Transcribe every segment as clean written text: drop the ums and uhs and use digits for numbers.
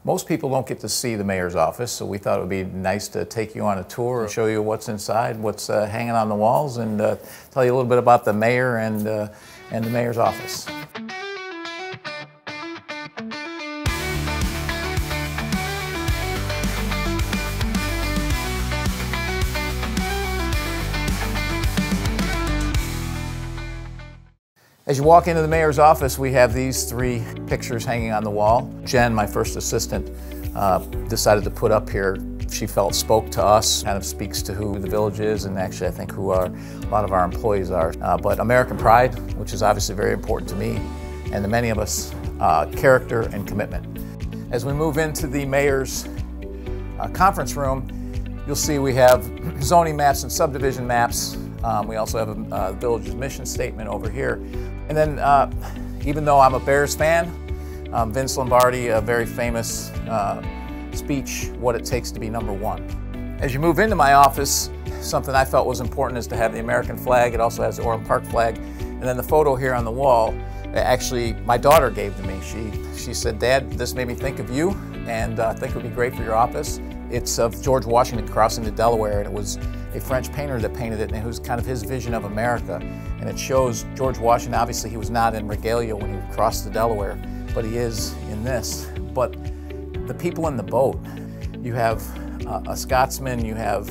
Most people don't get to see the mayor's office, so we thought it would be nice to take you on a tour, show you what's inside, what's hanging on the walls, and tell you a little bit about the mayor and the mayor's office. As you walk into the mayor's office, we have these three pictures hanging on the wall. Jen, my first assistant, decided to put up here. She felt spoke to us, kind of speaks to who the village is, and actually I think who a lot of our employees are. But American pride, which is obviously very important to me, and to many of us, character and commitment. As we move into the mayor's conference room, you'll see we have zoning maps and subdivision maps. We also have a village's mission statement over here. And then, even though I'm a Bears fan, Vince Lombardi, a very famous speech, What It Takes to Be Number One. As you move into my office, something I felt was important is to have the American flag. It also has the Orland Park flag. And then the photo here on the wall, actually my daughter gave to me. She said, "Dad, this made me think of you, and I think it would be great for your office." It's of George Washington crossing the Delaware, and it was a French painter that painted it, and it was kind of his vision of America. And it shows George Washington, obviously he was not in regalia when he crossed the Delaware, but he is in this. But the people in the boat, you have a Scotsman, you have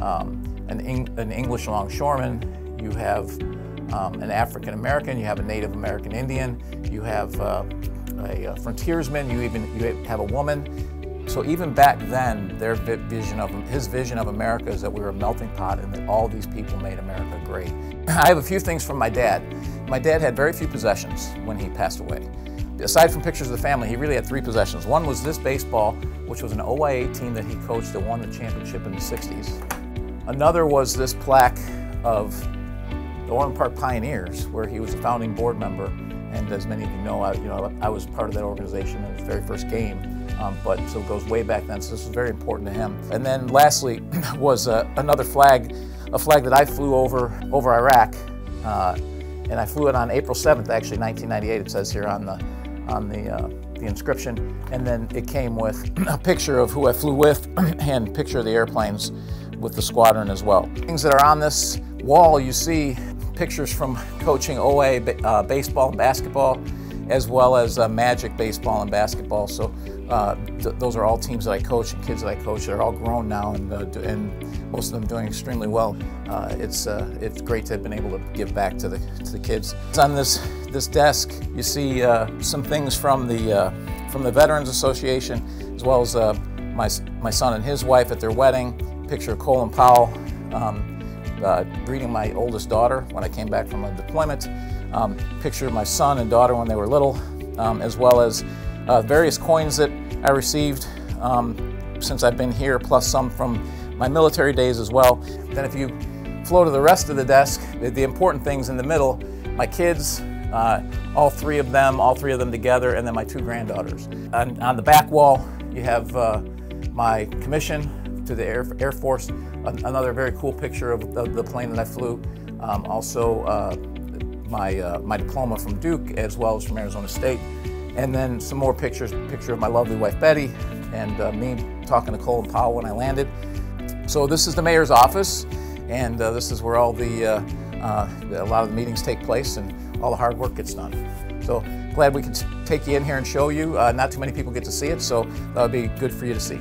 an English longshoreman, you have an African American, you have a Native American Indian, you have a frontiersman, you have a woman. So even back then, his vision of America is that we were a melting pot and that all these people made America great. I have a few things from my dad. My dad had very few possessions when he passed away. Aside from pictures of the family, he really had three possessions. One was this baseball, which was an OYA team that he coached that won the championship in the 60s. Another was this plaque of the Orland Park Pioneers, where he was a founding board member. And as many of you know, I was part of that organization in his very first game. So it goes way back then, so this was very important to him. And then lastly was another flag, a flag that I flew over Iraq, and I flew it on April 7th, actually 1998, it says here on the inscription. And then it came with a picture of who I flew with and a picture of the airplanes with the squadron as well. Things that are on this wall, you see pictures from coaching OA baseball and basketball, as well as Magic baseball and basketball. So those are all teams that I coach and kids that I coach. They're all grown now, and most of them doing extremely well. It's great to have been able to give back to the kids. On this desk, you see some things from the Veterans Association, as well as my son and his wife at their wedding. Picture of Colin Powell greeting my oldest daughter when I came back from a deployment. Picture of my son and daughter when they were little, as well as various coins that I received since I've been here, plus some from my military days as well. Then if you flow to the rest of the desk, the important things in the middle, my kids, all three of them together, and then my two granddaughters. On the back wall, you have my commission to the Air Force, another very cool picture of the plane that I flew. Also my diploma from Duke, as well as from Arizona State. And then some more pictures, picture of my lovely wife Betty, and me talking to Colin Powell when I landed. So this is the mayor's office, and this is where all a lot of the meetings take place and all the hard work gets done. So glad we could take you in here and show you. Not too many people get to see it, so that would be good for you to see.